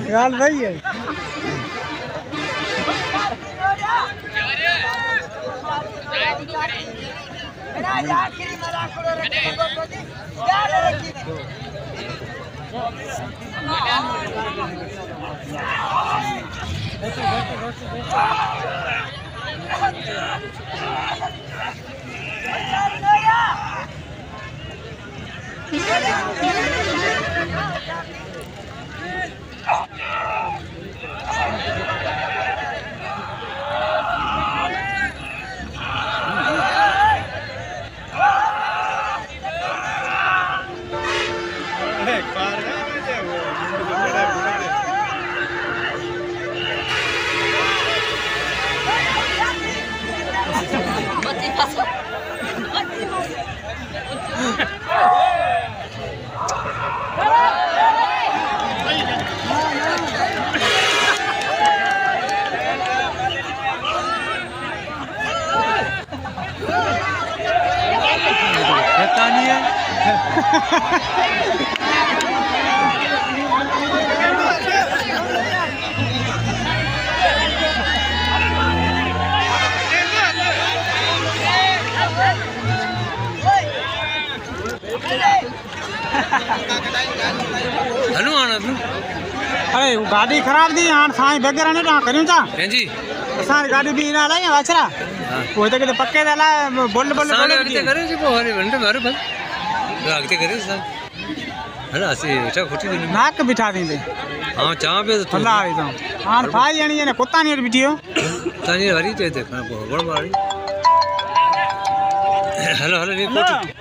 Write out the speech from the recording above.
गाल भाई है अरे गाड़ी खराब थी हाँ साई वगैरह ने कहाँ करूँ था जी सारी गाड़ी भी ना लाई वाचरा वो तो कितने पक्के डाला बोल बोल आगते करे जी वो हरे घंटे मारो बस आगते करे सर है ना ऐसे बेटा खोटी नहीं नाक बिठा देंगे हाँ चाह पे तो अल्लाह आई तो हाँ भाई यानी ये कुत्ता नहीं बिटियो तानी हरी तो देखना बहुत बड़ा मारी हेलो हेलो ये खोटी